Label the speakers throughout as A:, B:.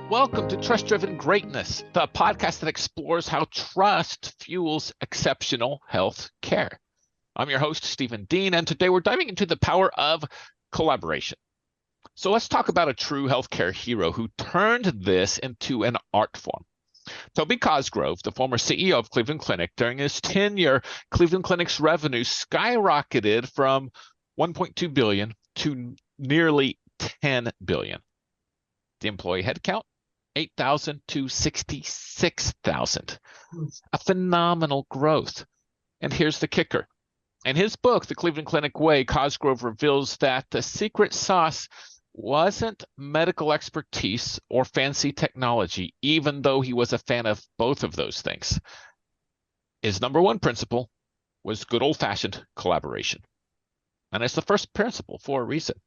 A: Welcome to Trust Driven Greatness, the podcast that explores how trust fuels exceptional health care. I'm your host, Stephen Dean, and today we're diving into the power of collaboration. So let's talk about a true healthcare hero who turned this into an art form. Toby Cosgrove, the former CEO of Cleveland Clinic, during his tenure, Cleveland Clinic's revenue skyrocketed from $1.2 billion to nearly $10 billion. The employee headcount, 8,000 to 66,000. A phenomenal growth. And here's the kicker. In his book, The Cleveland Clinic Way, Cosgrove reveals that the secret sauce wasn't medical expertise or fancy technology, even though he was a fan of both of those things. His number one principle was good old-fashioned collaboration. And it's the first principle for a reason.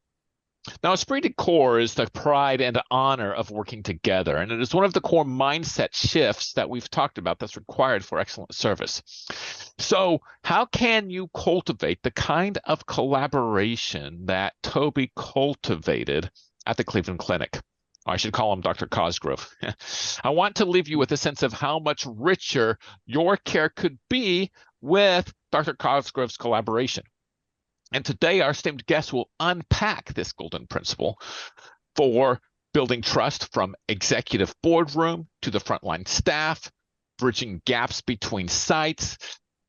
A: Now, Esprit de Corps is the pride and honor of working together, and it is one of the core mindset shifts that we've talked about that's required for excellent service. So how can you cultivate the kind of collaboration that Toby cultivated at the Cleveland Clinic? I should call him Dr. Cosgrove. I want to leave you with a sense of how much richer your care could be with Dr. Cosgrove's collaboration. And today, our esteemed guest will unpack this golden principle for building trust from executive boardroom to the frontline staff, bridging gaps between sites,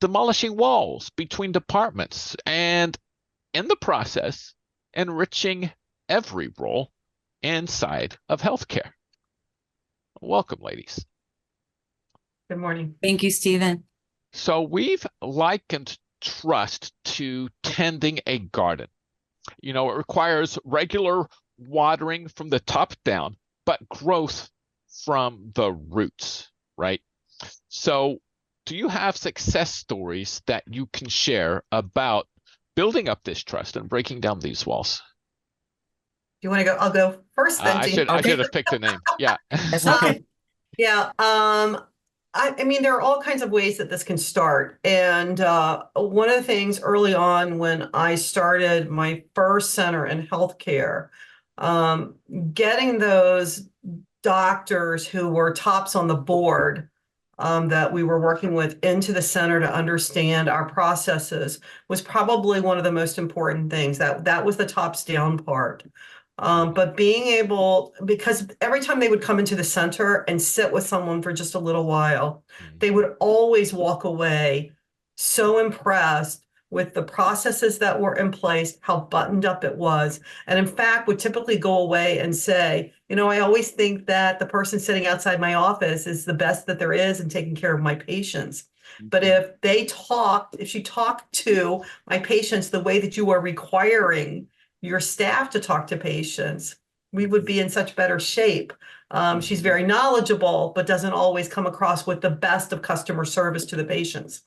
A: demolishing walls between departments, and in the process, enriching every role inside of healthcare. Welcome, ladies.
B: Good morning.
C: Thank you, Stephen.
A: So we've likened trust to tending a garden. You know, it requires regular watering from the top down, but growth from the roots, right? So do you have success stories that you can share about building up this trust and breaking down these walls?
B: Do you want to go? I'll go first then.
A: I should have picked a name. Yeah.
C: That's okay.
B: Yeah. I mean, there are all kinds of ways that this can start. And one of the things early on when I started my first center in healthcare, getting those doctors who were tops on the board that we were working with into the center to understand our processes was probably one of the most important things. That was the tops down part. But being able, because every time they would come into the center and sit with someone for just a little while, they would always walk away so impressed with the processes that were in place, how buttoned up it was. And in fact, would typically go away and say, you know, I always think that the person sitting outside my office is the best that there is in taking care of my patients. But if she talked to my patients the way that you are requiring your staff to talk to patients, we would be in such better shape. She's very knowledgeable, but doesn't always come across with the best of customer service to the patients.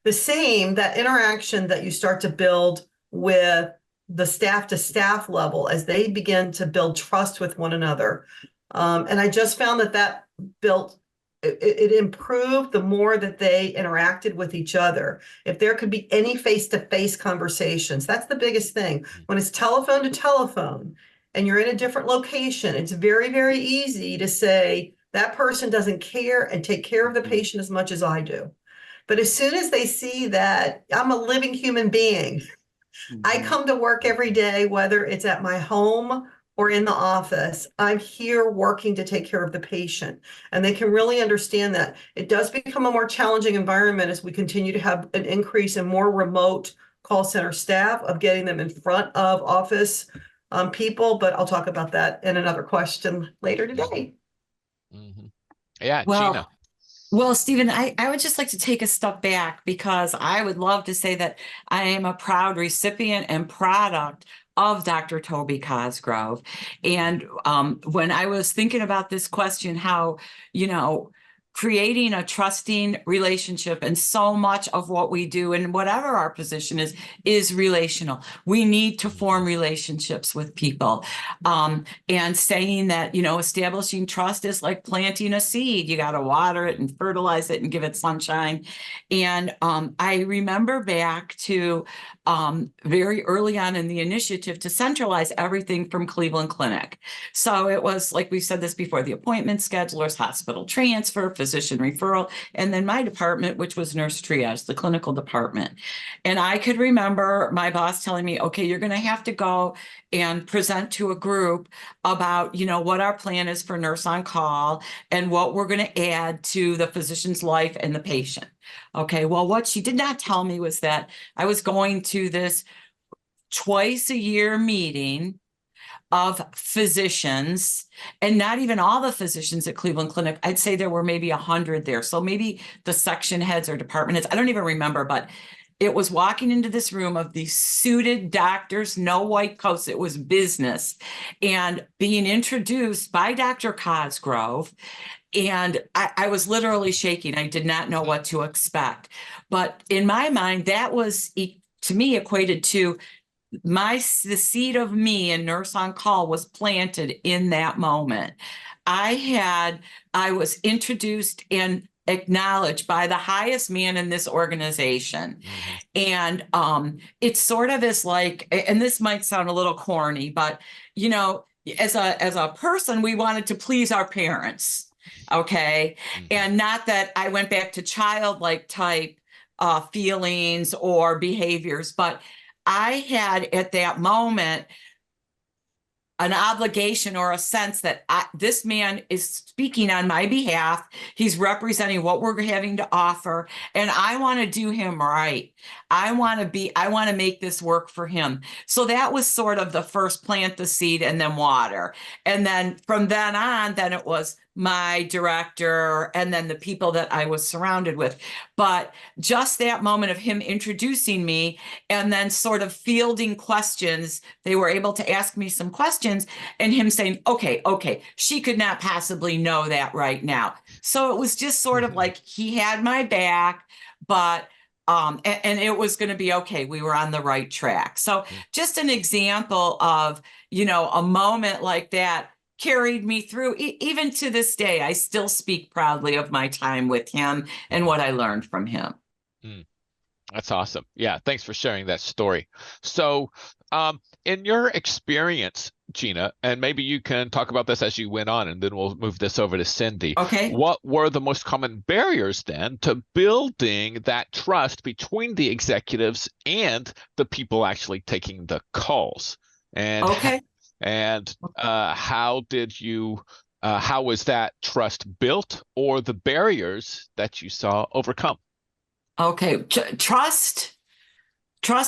B: The same, that interaction that you start to build with the staff to staff level as they begin to build trust with one another. And I just found that it improved the more that they interacted with each other. If there could be any face-to-face conversations, that's the biggest thing. When it's telephone to telephone and you're in a different location, it's very, very easy to say that person doesn't care and take care of the patient as much as I do. But as soon as they see that I'm a living human being, I come to work every day, whether it's at my home or in the office, I'm here working to take care of the patient. And they can really understand that. It does become a more challenging environment as we continue to have an increase in more remote call center staff, of getting them in front of office people. But I'll talk about that in another question later today.
A: Yeah,
C: Well,
A: Gina.
C: Well, Stephen, I would just like to take a step back, because I would love to say that I am a proud recipient and product of Dr. Toby Cosgrove. And when I was thinking about this question, how, creating a trusting relationship, and so much of what we do and whatever our position is relational. We need to form relationships with people. And saying that, establishing trust is like planting a seed. You got to water it and fertilize it and give it sunshine. And I remember back to very early on in the initiative to centralize everything from Cleveland Clinic. So it was, like we said this before, the appointment schedulers, hospital transfer, physician referral, and then my department, which was nurse triage, the clinical department. And I could remember my boss telling me, okay, you're going to have to go and present to a group about, what our plan is for nurse on call and what we're going to add to the physician's life and the patient. Okay, well, what she did not tell me was that I was going to this twice a year meeting of physicians, and not even all the physicians at Cleveland Clinic. I'd say there were maybe 100 there. So maybe the section heads or department heads, I don't even remember, but it was walking into this room of these suited doctors, no white coats. It was business, and being introduced by Dr. Cosgrove. And I was literally shaking. I did not know what to expect. But in my mind, that was, to me, equated to the seed of me and nurse on call was planted in that moment. I was introduced and acknowledged by the highest man in this organization. And it sort of is like, and this might sound a little corny, but as a person, we wanted to please our parents. Okay. And not that I went back to childlike type feelings or behaviors, but I had at that moment an obligation or a sense that this man is speaking on my behalf. He's representing what we're having to offer, and I want to do him right. I want to make this work for him. So that was sort of the first plant the seed and then water. And then from then on, then it was my director and then the people that I was surrounded with. But just that moment of him introducing me and then sort of fielding questions, they were able to ask me some questions and him saying, okay, she could not possibly know that right now. So it was just sort of like he had my back, but and it was going to be okay. We were on the right track. So just an example of, a moment like that carried me through. Even to this day, I still speak proudly of my time with him and what I learned from him.
A: That's awesome. Yeah, thanks for sharing that story. So in your experience, Gina, and maybe you can talk about this as you went on, and then we'll move this over to Cindy.
C: Okay.
A: What were the most common barriers then to building that trust between the executives and the people actually taking the calls? And
C: okay.
A: How was that trust built, or the barriers that you saw overcome?
C: Okay. Trust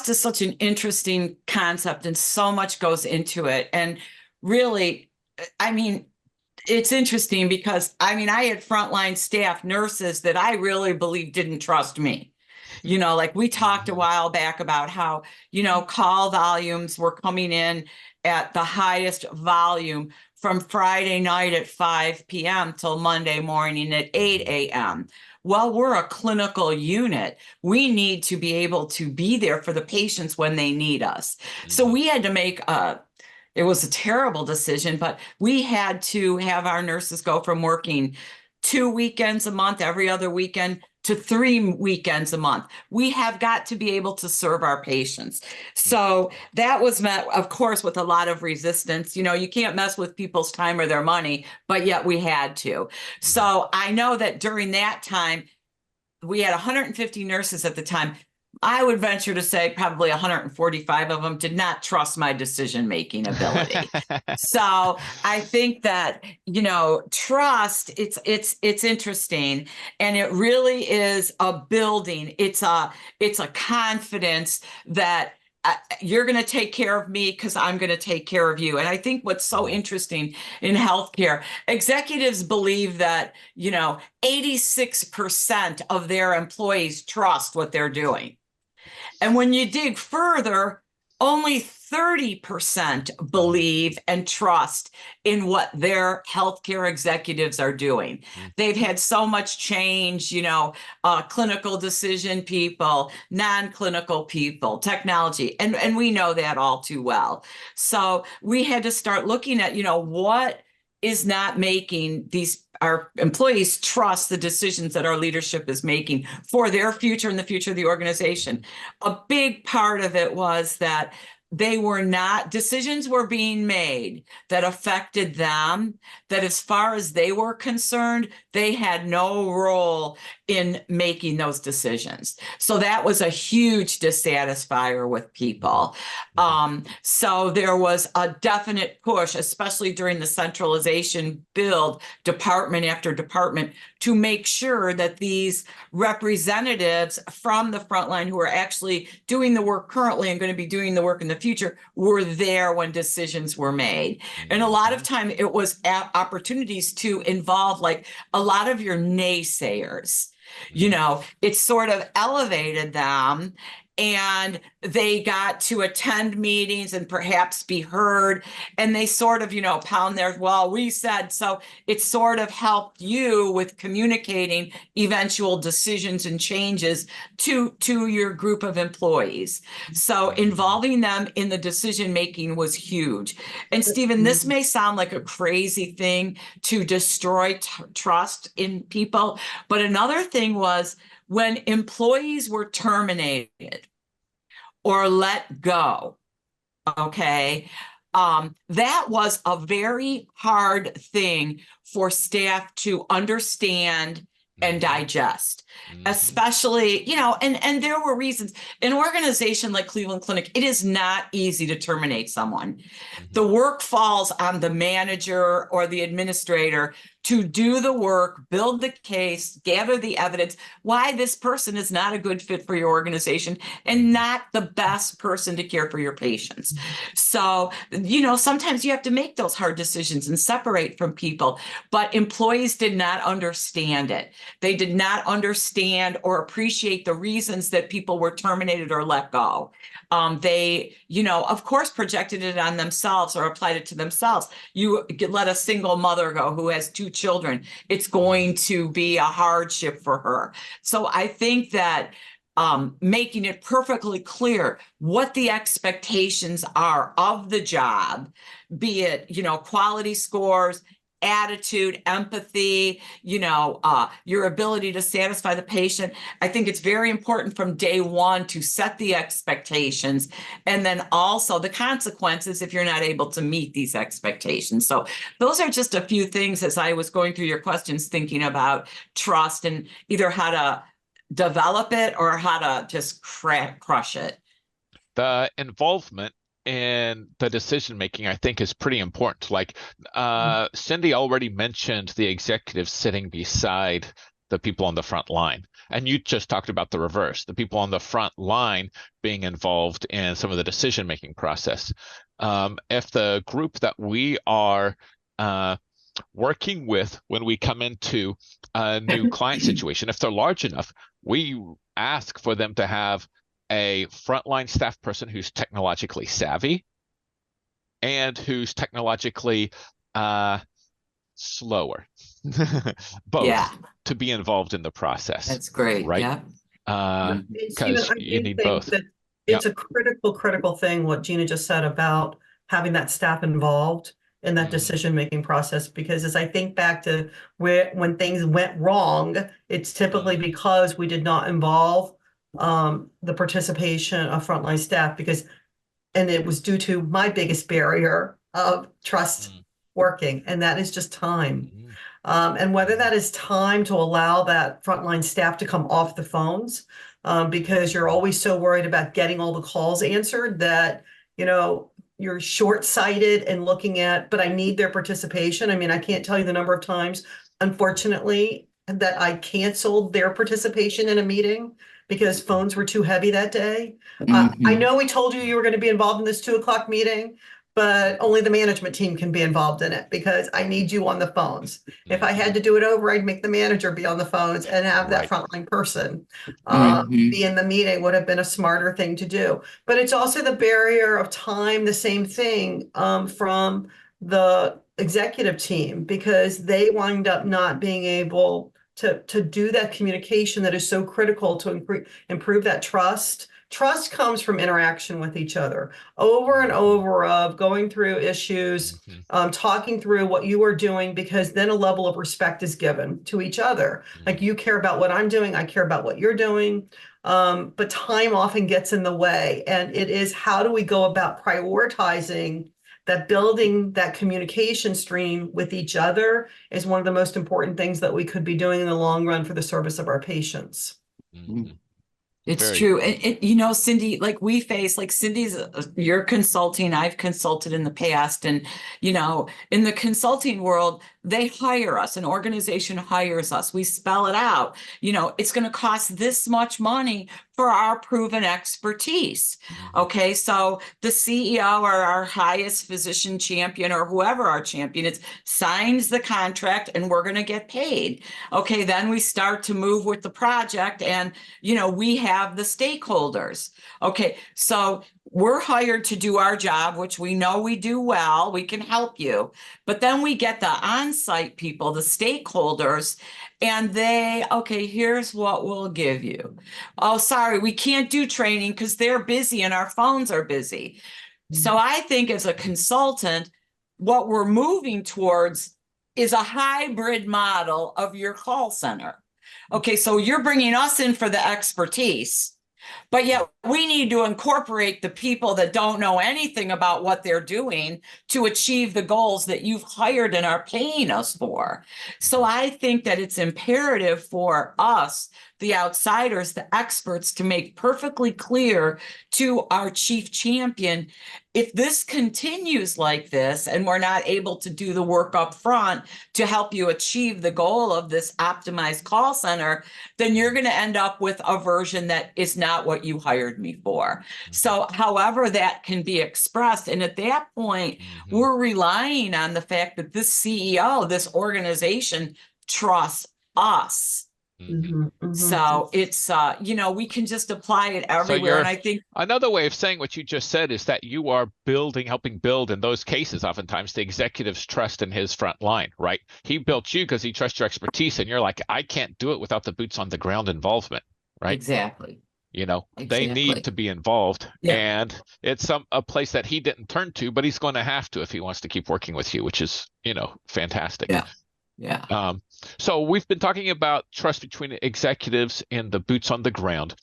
C: is such an interesting concept, and so much goes into it. And really, it's interesting because I had frontline staff, nurses that I really believe didn't trust me. Like we talked a while back about how, call volumes were coming in at the highest volume from Friday night at 5 p.m. till Monday morning at 8 a.m. Well, we're a clinical unit. We need to be able to be there for the patients when they need us. So we had to make it was a terrible decision, but we had to have our nurses go from working 2 weekends a month, every other weekend, to 3 weekends a month. We have got to be able to serve our patients. So that was met, of course, with a lot of resistance. You can't mess with people's time or their money, but yet we had to. So I know that during that time, we had 150 nurses at the time. I would venture to say probably 145 of them did not trust my decision-making ability. So I think that, trust, it's interesting. And it really is a building. It's a confidence that you're going to take care of me because I'm going to take care of you. And I think what's so interesting in healthcare, executives believe that, 86% of their employees trust what they're doing. And when you dig further, only 30% believe and trust in what their healthcare executives are doing. They've had so much change, clinical decision people, non-clinical people, technology, and we know that all too well. So we had to start looking at, what is not making our employees trust the decisions that our leadership is making for their future and the future of the organization. A big part of it was that decisions were being made that affected them, that as far as they were concerned, they had no role in making those decisions. So that was a huge dissatisfier with people. So there was a definite push, especially during the centralization build, department after department, to make sure that these representatives from the frontline who are actually doing the work currently and going to be doing the work in the future were there when decisions were made. And a lot of time it was opportunities to involve like a lot of your naysayers. You know, it sort of elevated them, and they got to attend meetings and perhaps be heard, and they sort of, pound their, well, we said, so it sort of helped you with communicating eventual decisions and changes to your group of employees. So involving them in the decision-making was huge. And Stephen, this may sound like a crazy thing to destroy trust in people, but another thing was when employees were terminated or let go, okay, that was a very hard thing for staff to understand and digest, especially, and there were reasons. An organization like Cleveland Clinic, it is not easy to terminate someone. The work falls on the manager or the administrator to do the work, build the case, gather the evidence why this person is not a good fit for your organization and not the best person to care for your patients. So, sometimes you have to make those hard decisions and separate from people, but employees did not understand it. They did not understand or appreciate the reasons that people were terminated or let go. They, of course, projected it on themselves or applied it to themselves. You let a single mother go who has 2 children. It's going to be a hardship for her. So I think that making it perfectly clear what the expectations are of the job, be it, quality scores, attitude, empathy, your ability to satisfy the patient. I think it's very important from day one to set the expectations and then also the consequences if you're not able to meet these expectations. So those are just a few things as I was going through your questions, thinking about trust and either how to develop it or how to just crush it.
A: The involvement in the decision making, I think, is pretty important. Like Cindy already mentioned the executives sitting beside the people on the front line. And you just talked about the reverse, the people on the front line being involved in some of the decision making process. If the group that we are working with when we come into a new client situation, if they're large enough, we ask for them to have a frontline staff person who's technologically savvy and who's technologically slower, both, to be involved in the process.
C: That's great,
A: right?
C: Yeah.
A: Because you need both.
B: It's a critical thing what Gina just said about having that staff involved in that decision-making process, because as I think back to when things went wrong, it's typically because we did not involve the participation of frontline staff, and it was due to my biggest barrier of trust working, and that is just time. And whether that is time to allow that frontline staff to come off the phones, because you're always so worried about getting all the calls answered that, you're short-sighted and looking at, but I need their participation. I mean, I can't tell you the number of times, unfortunately, that I canceled their participation in a meeting because phones were too heavy that day. I know we told you were going to be involved in this 2:00 meeting, but only the management team can be involved in it because I need you on the phones. If I had to do it over, I'd make the manager be on the phones and have that frontline person be in the meeting. Would have been a smarter thing to do. But it's also the barrier of time, the same thing from the executive team, because they wind up not being able to do that communication that is so critical to improve that trust, Trust comes from interaction with each other, over and over of going through issues, talking through what you are doing, because then a level of respect is given to each other. Like, you care about what I'm doing, I care about what you're doing. But time often gets in the way, and it is, how do we go about prioritizing that? Building that communication stream with each other is one of the most important things that we could be doing in the long run for the service of our patients.
C: It's true. And you know, Cindy, like, we face, like, Cindy's, you're consulting, I've consulted in the past. And, you know, in the consulting world, they hire us, an organization hires us. We spell it out. You know, it's going to cost this much money for our proven expertise. Okay. So the CEO or our highest physician champion, or whoever our champion is, signs the contract, and we're going to get paid. Okay. Then we start to move with the project, and, you know, we have the stakeholders. Okay. So we're hired to do our job, which we know we do well. We can help you. But then we get the on-site people, the stakeholders, and they, okay, here's what we'll give you. Oh, sorry, we can't do training because they're busy and our phones are busy. So I think, as a consultant, what we're moving towards is a hybrid model of your call center. Okay, so you're bringing us in for the expertise, but yet we need to incorporate the people that don't know anything about what they're doing to achieve the goals that you've hired and are paying us for. So I think that it's imperative for us, the outsiders, the experts, to make perfectly clear to our chief champion, if this continues like this and we're not able to do the work up front to help you achieve the goal of this optimized call center, then you're going to end up with a version that is not what you hired me for. So however that can be expressed. And at that point, we're relying on the fact that this CEO, this organization, trusts us. So it's, you know, we can just apply it everywhere.
A: So
C: and I think
A: another way of saying what you just said is that you are helping build, in those cases, oftentimes, the executive's trust in his front line, right? He built you because he trusts your expertise, and you're like, I can't do it without the boots on the ground involvement, right?
C: Exactly.
A: You know, they need to be involved, and it's a place that he didn't turn to, but he's going to have to if he wants to keep working with you, which is, you know, fantastic. So we've been talking about trust between executives and the boots on the ground.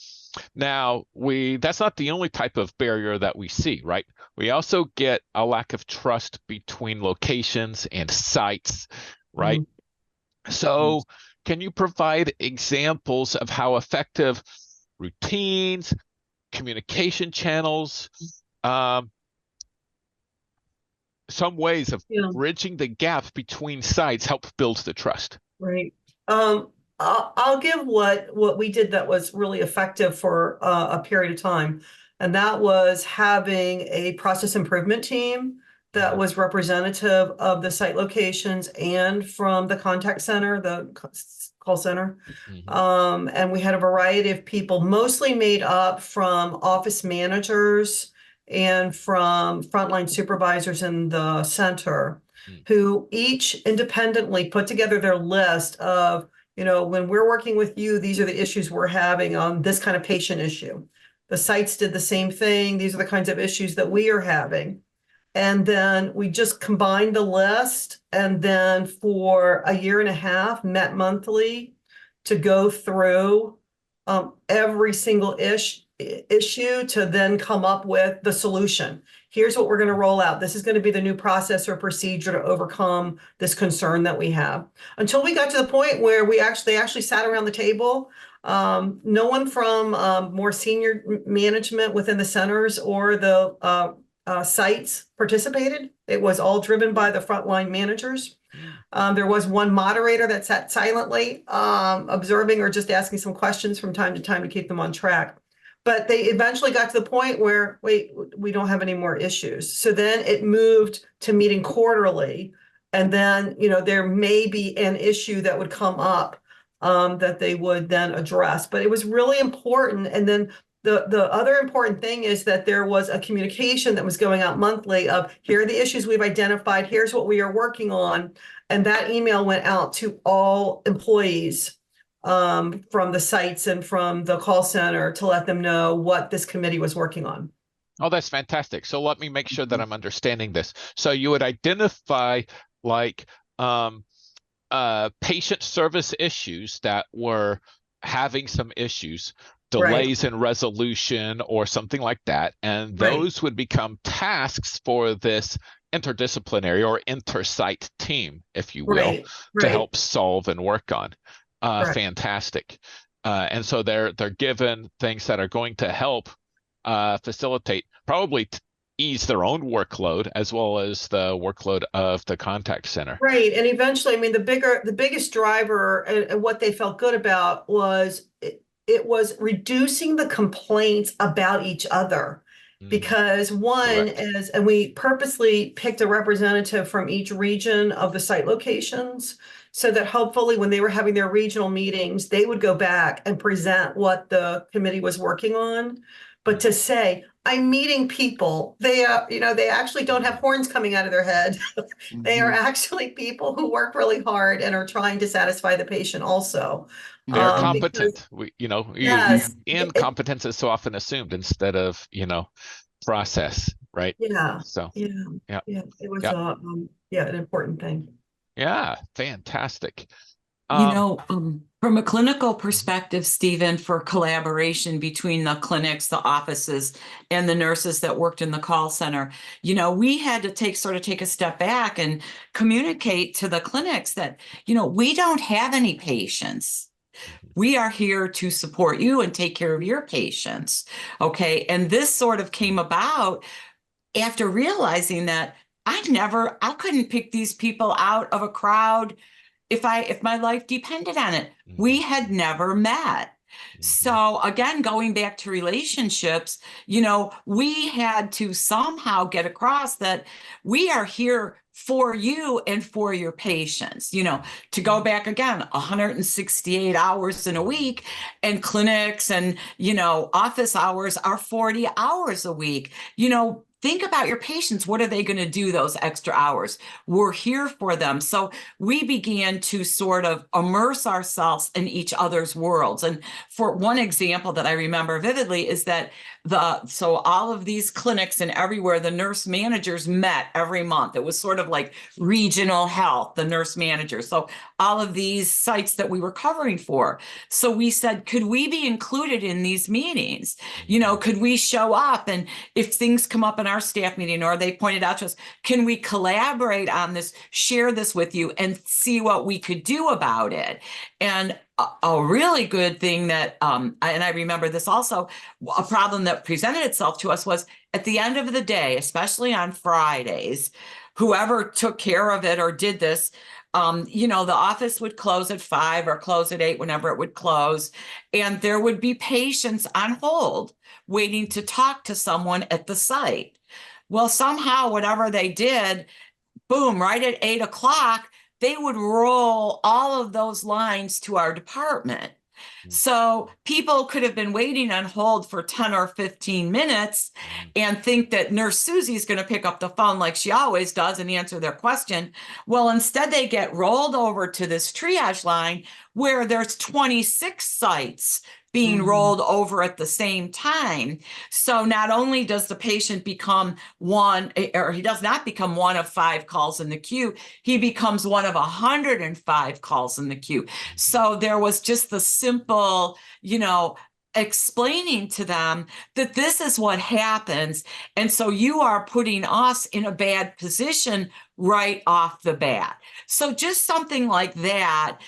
A: Now, that's not the only type of barrier that we see, right? We also get a lack of trust between locations and sites, right? So can you provide examples of how effective routines, communication channels, some ways of bridging the gap between sites help build the trust?
B: Right. I'll give what we did that was really effective for a period of time. And that was having a process improvement team that was representative of the site locations and from the contact center, the call center. And we had a variety of people, mostly made up from office managers and from frontline supervisors in the center, who each independently put together their list of, you know, when we're working with you, these are the issues we're having on this kind of patient issue. The sites did the same thing. These are the kinds of issues that we are having. And then we just combined the list, and then for a year and a half, met monthly to go through every single issue to then come up with the solution. Here's what we're going to roll out. This is going to be the new process or procedure to overcome this concern that we have. Until we got to the point where they actually sat around the table. No one from more senior management within the centers or the sites participated. It was all driven by the frontline managers. There was one moderator that sat silently, observing or just asking some questions from time to time to keep them on track. But they eventually got to the point where, wait, we don't have any more issues. So then it moved to meeting quarterly. And then, you know, there may be an issue that would come up that they would then address. But it was really important. And then the other important thing is that there was a communication that was going out monthly of, here are the issues we've identified, here's what we are working on. And that email went out to all employees from the sites and from the call center to let them know what this committee was working on.
A: Oh, that's fantastic. So let me make sure that I'm understanding this. So you would identify like patient service issues that were having some issues, delays in resolution or something like that, and those would become tasks for this interdisciplinary or intersite team, if you will, to help solve and work on. Fantastic. And so they're given things that are going to help facilitate, probably ease their own workload as well as the workload of the contact center.
B: Right. And eventually, I mean, the biggest driver and what they felt good about was it was reducing the complaints about each other. Because one is, and we purposely picked a representative from each region of the site locations, so that hopefully when they were having their regional meetings, they would go back and present what the committee was working on. But to say, I'm meeting people, they actually don't have horns coming out of their head. They are actually people who work really hard and are trying to satisfy the patient also.
A: They're competent.
B: Yes.
A: Incompetence is so often assumed instead of, process, right?
B: Yeah.
A: So
B: yeah. It was an important thing.
A: Yeah, fantastic.
C: From a clinical perspective, Stephen, for collaboration between the clinics, the offices, and the nurses that worked in the call center, we had to take a step back and communicate to the clinics that, we don't have any patients. We are here to support you and take care of your patients. Okay. And this sort of came about after realizing that I couldn't pick these people out of a crowd if my life depended on it. We had never met. So again, going back to relationships, we had to somehow get across that we are here for you and for your patients, to go back again, 168 hours in a week, and clinics and, office hours are 40 hours a week. Think about your patients. What are they going to do those extra hours? We're here for them. So we began to sort of immerse ourselves in each other's worlds. And for one example that I remember vividly is that so all of these clinics and everywhere, the nurse managers met every month. It was sort of like regional health, the nurse managers. So all of these sites that we were covering for. So we said, could we be included in these meetings? Could we show up? And if things come up in our staff meeting, or they pointed out to us, can we collaborate on this, share this with you, and see what we could do about it? And a really good thing that, and I remember this also, a problem that presented itself to us was at the end of the day, especially on Fridays, whoever took care of it or did this, the office would close at 5 or close at 8, whenever it would close. And there would be patients on hold waiting to talk to someone at the site. Well, somehow, whatever they did, boom, right at 8 o'clock, they would roll all of those lines to our department. So people could have been waiting on hold for 10 or 15 minutes and think that Nurse Susie's going to pick up the phone like she always does and answer their question. Well, instead they get rolled over to this triage line where there's 26 sites being rolled over at the same time. So not only does the patient become one, or he does not become one of 5 calls in the queue, he becomes one of 105 calls in the queue. So there was just the simple, explaining to them that this is what happens. And so you are putting us in a bad position right off the bat. So just something like that,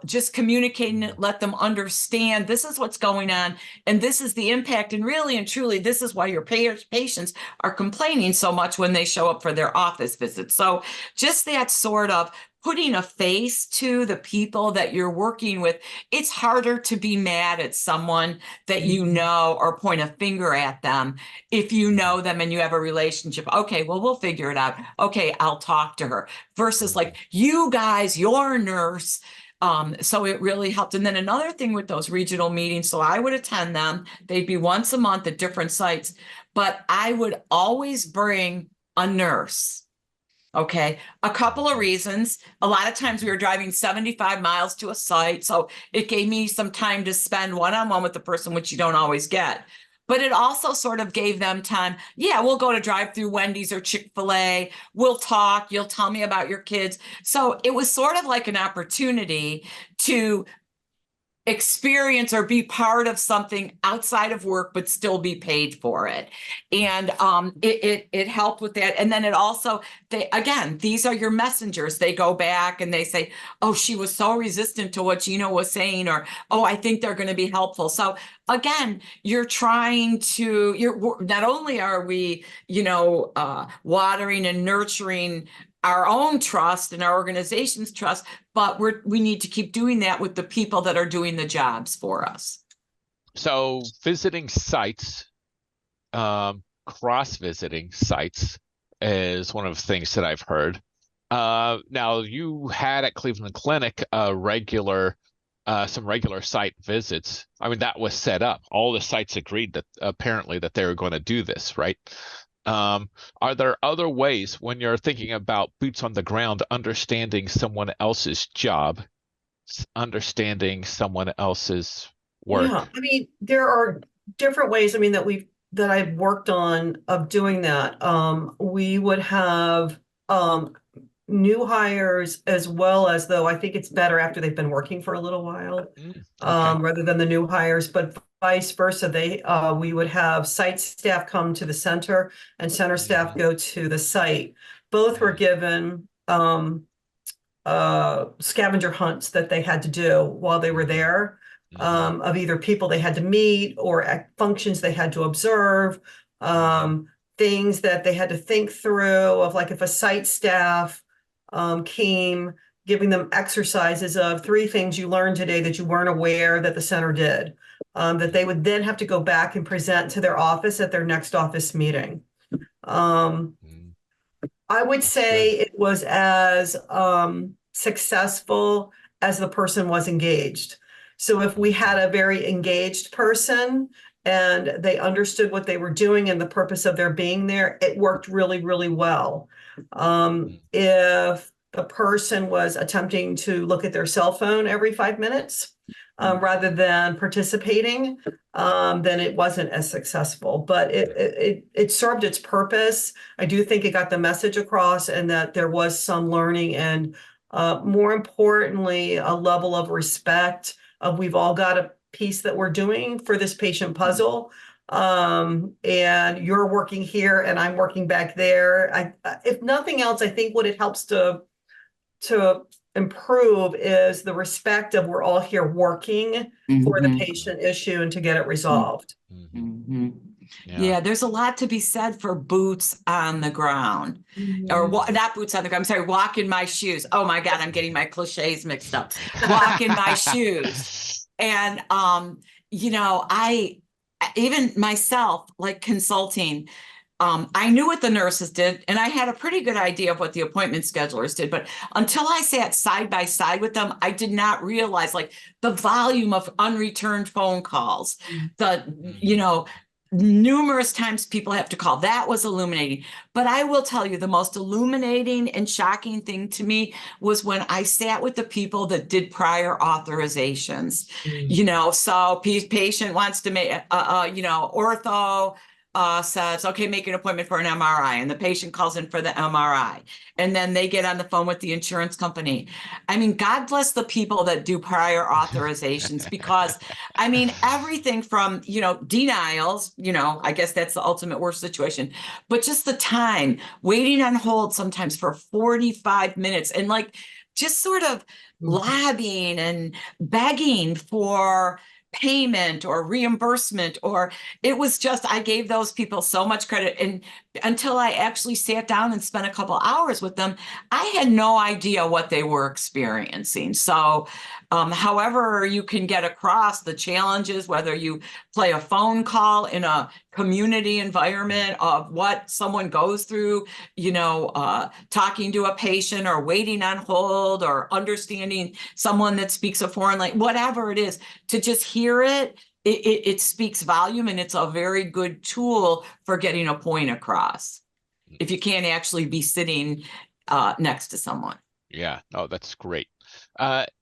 C: just communicating it, let them understand this is what's going on and this is the impact. And really and truly, this is why your patients are complaining so much when they show up for their office visits. So just that sort of putting a face to the people that you're working with. It's harder to be mad at someone that or point a finger at them if you know them and you have a relationship. Okay, well, we'll figure it out. Okay, I'll talk to her. Versus like, you guys, your nurse. So it really helped. And then another thing with those regional meetings, so I would attend them. They'd be once a month at different sites, but I would always bring a nurse. Okay, a couple of reasons. A lot of times we were driving 75 miles to a site, so it gave me some time to spend one-on-one with the person, which you don't always get. But it also sort of gave them time. Yeah, we'll go to drive through Wendy's or Chick-fil-A. We'll talk. You'll tell me about your kids. So it was sort of like an opportunity to experience or be part of something outside of work, but still be paid for it. And it helped with that. And then it also, these are your messengers. They go back and they say, oh, she was so resistant to what Gina was saying, or, oh, I think they're going to be helpful. So again, you're not only are we, watering and nurturing our own trust and our organization's trust, but we need to keep doing that with the people that are doing the jobs for us.
A: So visiting sites, cross-visiting sites is one of the things that I've heard. Now you had at Cleveland Clinic some regular site visits. I mean, that was set up. All the sites agreed that apparently that they were going to do this, right? Are there other ways when you're thinking about boots on the ground, understanding someone else's job, understanding someone else's work?
B: Yeah, I mean, there are different ways, I mean, that I've worked on of doing that. We would have new hires, as well as, though I think it's better after they've been working for a little while,
A: Okay.
B: rather than the new hires, but vice versa. We would have site staff come to the center and center staff go to the site. Both were given scavenger hunts that they had to do while they were there, of either people they had to meet or functions they had to observe, things that they had to think through, of like if a site staff came, giving them exercises of 3 things you learned today that you weren't aware that the center did, that they would then have to go back and present to their office at their next office meeting. I would say it was as successful as the person was engaged. So if we had a very engaged person and they understood what they were doing and the purpose of their being there, it worked really, really well. If the person was attempting to look at their cell phone every 5 minutes, rather than participating, then it wasn't as successful. But it served its purpose. I do think it got the message across, and that there was some learning, and more importantly, a level of respect of, we've all got a piece that we're doing for this patient puzzle. And you're working here and I'm working back there. If nothing else, I think what it helps to improve is the respect of, we're all here working for the patient issue and to get it resolved.
C: Yeah, there's a lot to be said for boots on the ground, or not boots on the ground. I'm sorry, walk in my shoes. Oh my God, I'm getting my cliches mixed up. Walk in my shoes. And, I, even myself, like consulting, I knew what the nurses did, and I had a pretty good idea of what the appointment schedulers did. But until I sat side by side with them, I did not realize like the volume of unreturned phone calls, numerous times people have to call. That was illuminating. But I will tell you, the most illuminating and shocking thing to me was when I sat with the people that did prior authorizations. So patient wants to make, ortho, says, okay, make an appointment for an MRI, and the patient calls in for the MRI, and then they get on the phone with the insurance company. I mean, God bless the people that do prior authorizations, because I mean, everything from, denials, I guess that's the ultimate worst situation, but just the time waiting on hold sometimes for 45 minutes, and like just sort of lobbying and begging for payment or reimbursement, or it was just, I gave those people so much credit. And until I actually sat down and spent a couple hours with them, I had no idea what they were experiencing. So however you can get across the challenges, whether you play a phone call in a community environment of what someone goes through, talking to a patient or waiting on hold or understanding someone that speaks a foreign language, whatever it is, to just hear it speaks volume, and it's a very good tool for getting a point across. If you can't actually be sitting next to someone.
A: Yeah, no, that's great.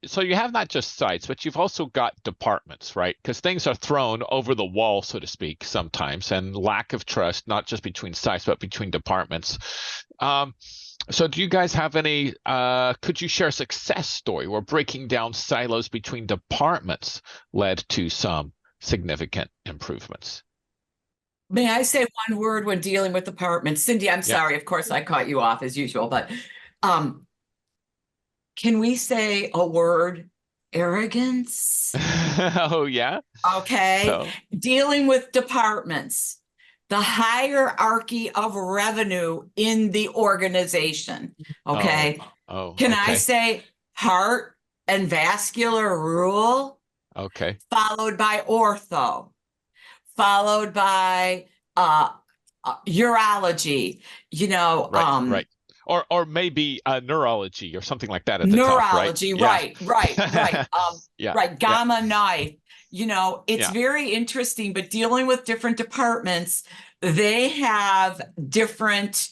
A: So you have not just sites, but you've also got departments, right? Because things are thrown over the wall, so to speak, sometimes, and lack of trust, not just between sites, but between departments. So do you guys have any, could you share a success story where breaking down silos between departments led to some significant improvements?
C: May I say one word when dealing with departments? Cindy, I'm
A: Yeah.
C: sorry, of course I caught you off as usual, but can we say a word? Arrogance?
A: Oh, yeah.
C: Okay.
A: So,
C: Dealing with departments, the hierarchy of revenue in the organization. Okay. Can I
A: okay.
C: say heart and vascular rule,
A: Okay.
C: followed by ortho, followed by urology,
A: Right. Or maybe neurology or something like that at the top, right?
C: neurology,
A: Yeah.
C: right.
A: Yeah.
C: Right,
A: Yeah.
C: gamma knife. It's
A: Yeah.
C: very interesting, but dealing with different departments, they have different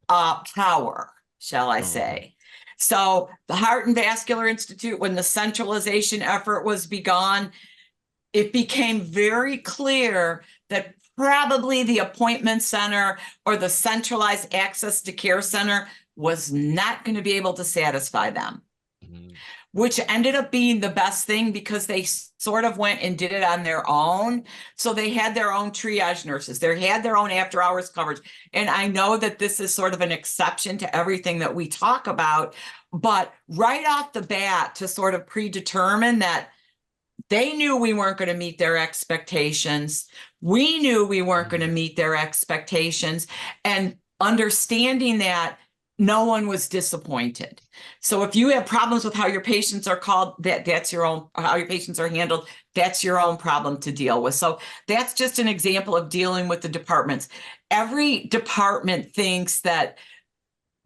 C: power, shall I say. So the Heart and Vascular Institute, when the centralization effort was begun, it became very clear that probably the appointment center or the centralized access to care center was not going to be able to satisfy them, which ended up being the best thing because they sort of went and did it on their own. So they had their own triage nurses. They had their own after hours coverage. And I know that this is sort of an exception to everything that we talk about, but right off the bat to sort of predetermine that they knew we weren't going to meet their expectations. We knew we weren't going to meet their expectations. And understanding that, no one was disappointed. So if you have problems with how your patients are called, that's your own, how your patients are handled, that's your own problem to deal with. So that's just an example of dealing with the departments. Every department thinks that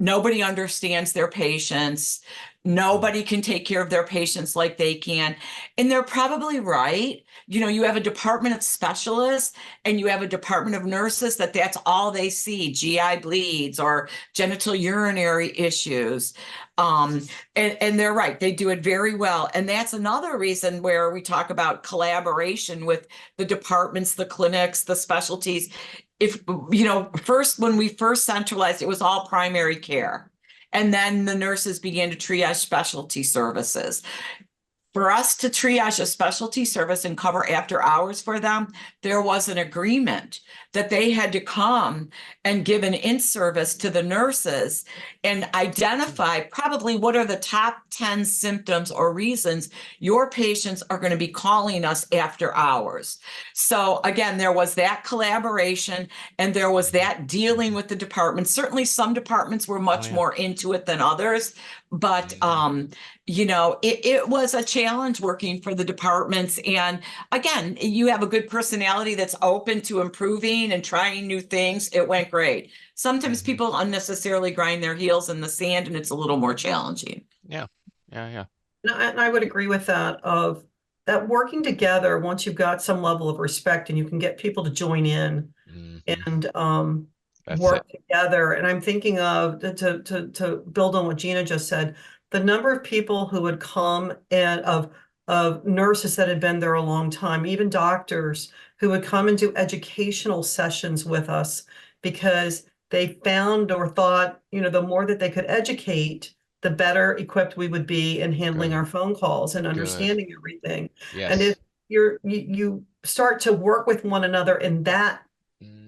C: nobody understands their patients. Nobody can take care of their patients like they can. And they're probably right. You have a department of specialists and you have a department of nurses that's all they see, GI bleeds or genital urinary issues. And they're right. They do it very well. And that's another reason where we talk about collaboration with the departments, the clinics, the specialties. When we first centralized, it was all primary care. And then the nurses began to triage specialty services. For us to triage a specialty service and cover after hours for them, there was an agreement that they had to come and give an in-service to the nurses and identify probably what are the top 10 symptoms or reasons your patients are going to be calling us after hours. So again, there was that collaboration and there was that dealing with the departments. Certainly some departments were much more into it than others, but it was a challenge working for the departments. And again, you have a good personality that's open to improving and trying new things. It went great. Sometimes people unnecessarily grind their heels in the sand and it's a little more challenging.
A: Yeah.
B: And I would agree with that, of that working together, once you've got some level of respect and you can get people to join in and work together. And I'm thinking of, to build on what Gina just said, the number of people who would come and of nurses that had been there a long time, even doctors who would come and do educational sessions with us because they found or thought, the more that they could educate, the better equipped we would be in handling our phone calls and understanding everything.
A: Yes.
B: And if you start to work with one another in that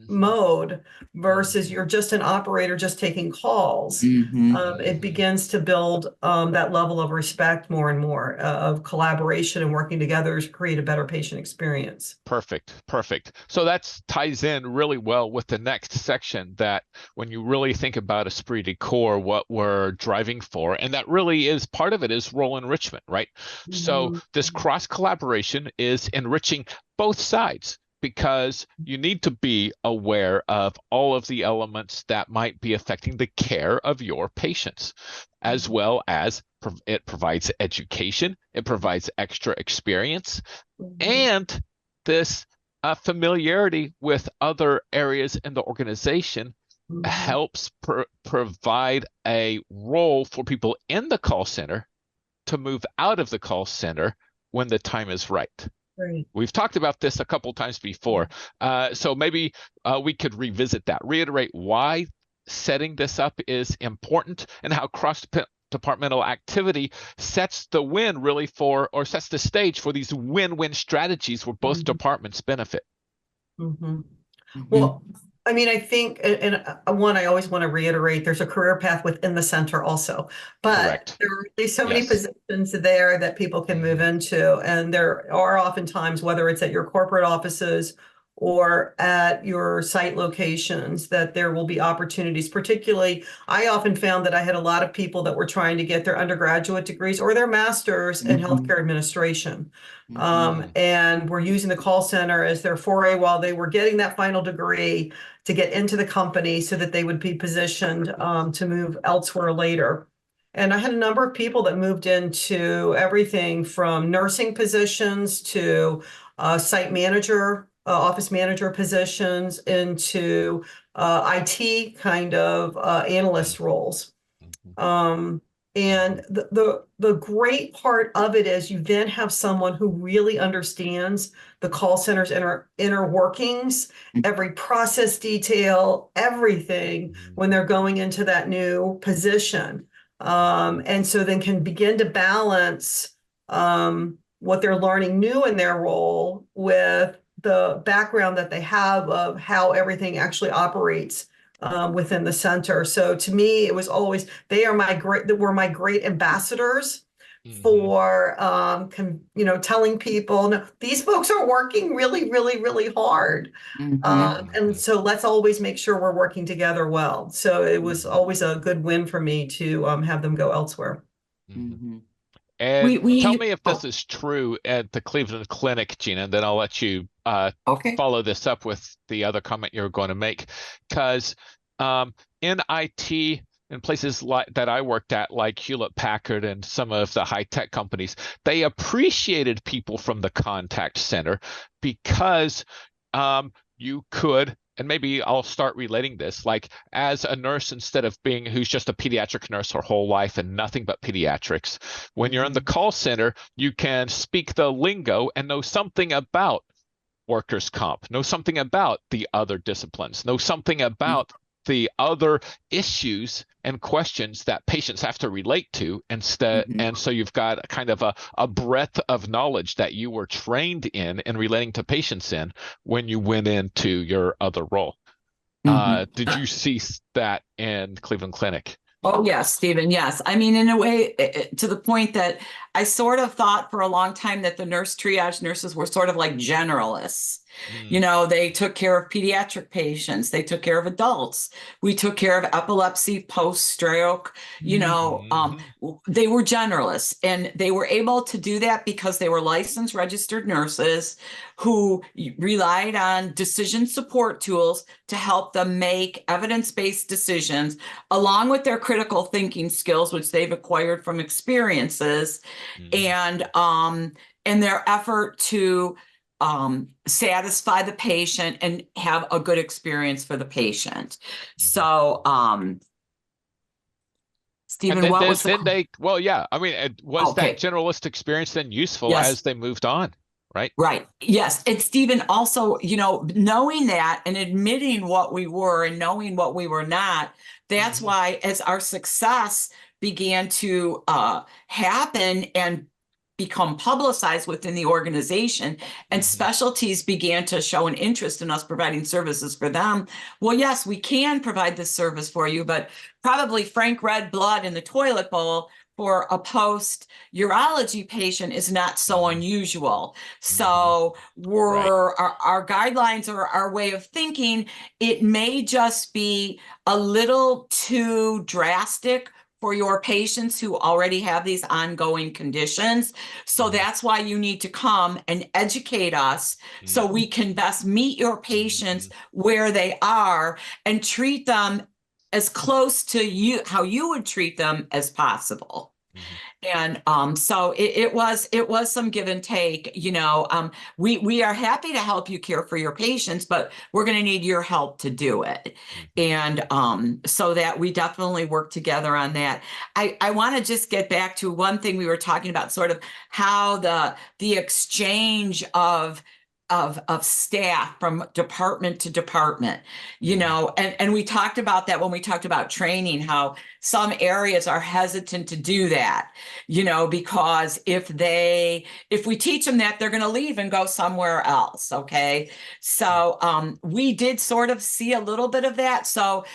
B: mode versus you're just an operator just taking calls, it begins to build that level of respect more and more, of collaboration and working together to create a better patient experience.
A: Perfect. So that ties in really well with the next section, that when you really think about Esprit de Corps, what we're driving for, and that really is part of it, is role enrichment, right? So this cross collaboration is enriching both sides, because you need to be aware of all of the elements that might be affecting the care of your patients, as well as it provides education, it provides extra experience, and this familiarity with other areas in the organization helps provide a role for people in the call center to move out of the call center when the time is right.
B: Right.
A: We've talked about this a couple times before, so maybe we could revisit that, reiterate why setting this up is important and how cross-departmental activity sets the win really for, or sets the stage for these win-win strategies where both departments benefit.
B: Well, I mean, I think, and one, I always want to reiterate, there's a career path within the center also, but
A: Correct.
B: there are really so many positions there that people can move into. And there are oftentimes, whether it's at your corporate offices or at your site locations, that there will be opportunities. Particularly, I often found that I had a lot of people that were trying to get their undergraduate degrees or their masters in healthcare administration. And were using the call center as their foray while they were getting that final degree to get into the company so that they would be positioned to move elsewhere later. And I had a number of people that moved into everything from nursing positions to site manager, office manager positions, into IT kind of analyst roles. And the great part of it is you then have someone who really understands the call center's inner workings, every process detail, everything when they're going into that new position. And so then can begin to balance what they're learning new in their role with the background that they have of how everything actually operates within the center. So to me, it was always, they were my great ambassadors for, telling people, no, these folks are working really, really, really hard. And so let's always make sure we're working together well. So it was always a good win for me to have them go elsewhere.
A: And tell me if this is true at the Cleveland Clinic, Gina, and then I'll let you follow this up with the other comment you're going to make. Because in IT, in places that I worked at, like Hewlett-Packard and some of the high-tech companies, they appreciated people from the contact center because you could, and maybe I'll start relating this, like as a nurse, instead of being who's just a pediatric nurse her whole life and nothing but pediatrics, when you're in the call center, you can speak the lingo and know something about workers' comp, know something about the other disciplines, know something about the other issues and questions that patients have to relate to instead. And so you've got kind of a breadth of knowledge that you were trained in and relating to patients in when you went into your other role. Did you see that in Cleveland Clinic?
C: Oh, yes, Stephen. Yes. I mean, in a way, to the point that I sort of thought for a long time that the triage nurses were sort of like generalists. You know, they took care of pediatric patients. They took care of adults. We took care of epilepsy, post-stroke. You know, they were generalists, and they were able to do that because they were licensed registered nurses who relied on decision support tools to help them make evidence-based decisions, along with their critical thinking skills, which they've acquired from experiences, and their effort to satisfy the patient and have a good experience for the patient. So, Stephen, what was
A: well, yeah, I mean, was that generalist experience then useful as they moved on? Right.
C: Right. Yes. And Stephen, also, you know, knowing that and admitting what we were and knowing what we were not, that's why as our success began to happen and become publicized within the organization, and specialties began to show an interest in us providing services for them. Well, yes, we can provide this service for you, but probably frank red blood in the toilet bowl for a post-urology patient is not so unusual. So our guidelines or our way of thinking, it may just be a little too drastic for your patients who already have these ongoing conditions. So that's why you need to come and educate us so we can best meet your patients where they are and treat them as close to you, how you would treat them as possible. And so it was some give and take. We are happy to help you care for your patients, but we're going to need your help to do it. And so that we definitely work together on that. I want to just get back to one thing we were talking about, sort of how the exchange of staff from department to department, and we talked about that when we talked about training, how some areas are hesitant to do that, because if we teach them that, they're going to leave and go somewhere else. Okay. So we did sort of see a little bit of that. So,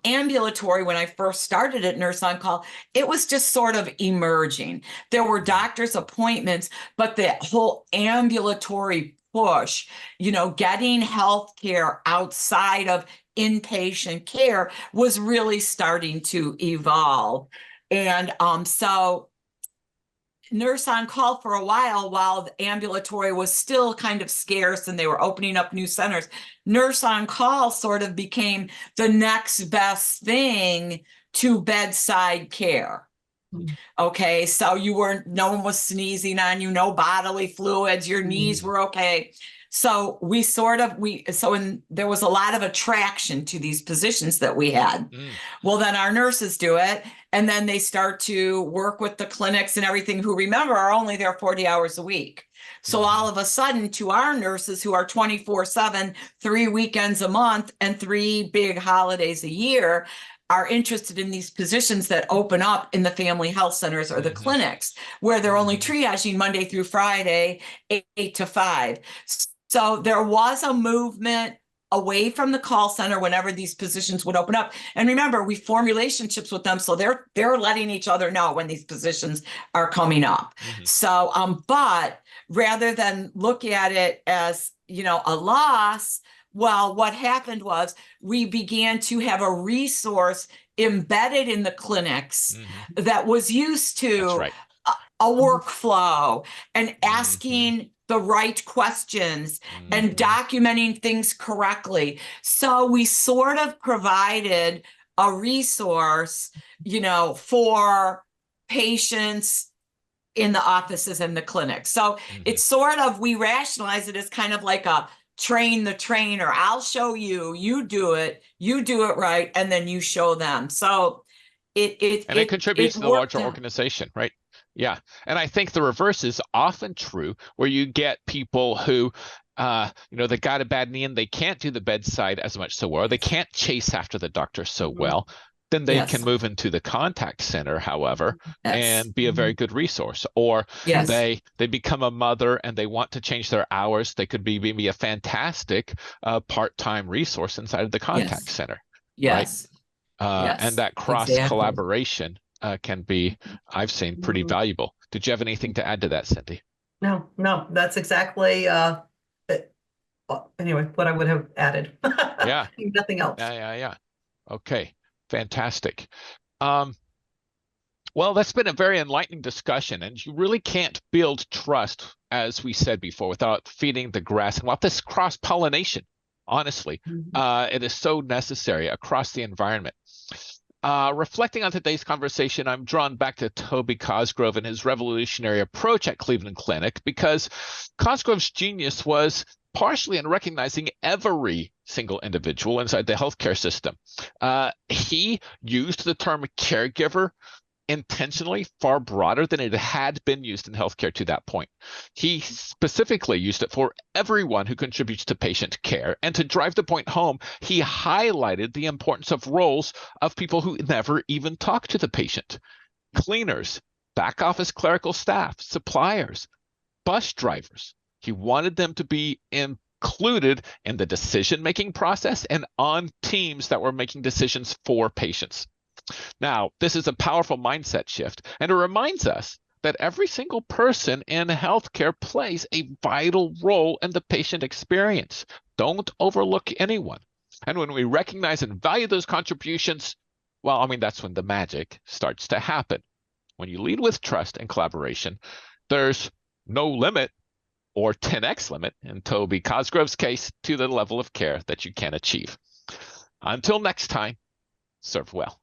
C: ambulatory, when I first started at Nurse on Call, it was just sort of emerging. There were doctor's appointments, but the whole ambulatory push, getting health care outside of inpatient care was really starting to evolve. And so Nurse on Call, for a while the ambulatory was still kind of scarce and they were opening up new centers, Nurse on Call sort of became the next best thing to bedside care. Okay, so no one was sneezing on you, no bodily fluids, your knees were okay. So there was a lot of attraction to these positions that we had. Well, then our nurses do it, and then they start to work with the clinics and everything, who, remember, are only there 40 hours a week. So all of a sudden, to our nurses who are 24/7, 3 weekends a month and 3 big holidays a year, are interested in these positions that open up in the family health centers or the clinics, where they're only triaging Monday through Friday, 8 to 5. So there was a movement away from the call center whenever these positions would open up. And remember, we form relationships with them, so they're letting each other know when these positions are coming up. So, but rather than look at it as, a loss, well, what happened was we began to have a resource embedded in the clinics that was used to a workflow and asking the right questions and documenting things correctly. So we sort of provided a resource, for patients in the offices and the clinics. So it's sort of, we rationalize it as kind of like a train the trainer. I'll show you, you do it right, and then you show them. So it
A: contributes to the larger organization, right? Yeah. And I think the reverse is often true, where you get people who they got a bad knee and they can't do the bedside as much so well, they can't chase after the doctor so well. Then they can move into the contact center, however, and be a very good resource. Or they become a mother and they want to change their hours. They could be maybe a fantastic part-time resource inside of the contact center. Right? And that cross-collaboration can be, I've seen, pretty valuable. Did you have anything to add to that, Cindy?
B: No, that's exactly anyway, what I would have added.
A: Yeah.
B: Nothing else.
A: Yeah. Okay. Fantastic. Well, that's been a very enlightening discussion, and you really can't build trust, as we said before, without feeding the grass and without this cross-pollination. Honestly, it is so necessary across the environment. Reflecting on today's conversation, I'm drawn back to Toby Cosgrove and his revolutionary approach at Cleveland Clinic, because Cosgrove's genius was partially in recognizing every single individual inside the healthcare system. He used the term caregiver intentionally far broader than it had been used in healthcare to that point. He specifically used it for everyone who contributes to patient care. And to drive the point home, he highlighted the importance of roles of people who never even talk to the patient. Cleaners, back office clerical staff, suppliers, bus drivers. He wanted them to be included in the decision-making process and on teams that were making decisions for patients. Now, this is a powerful mindset shift, and it reminds us that every single person in healthcare plays a vital role in the patient experience. Don't overlook anyone. And when we recognize and value those contributions, well, that's when the magic starts to happen. When you lead with trust and collaboration, there's no limit, or 10x limit in Toby Cosgrove's case, to the level of care that you can achieve. Until next time, serve well.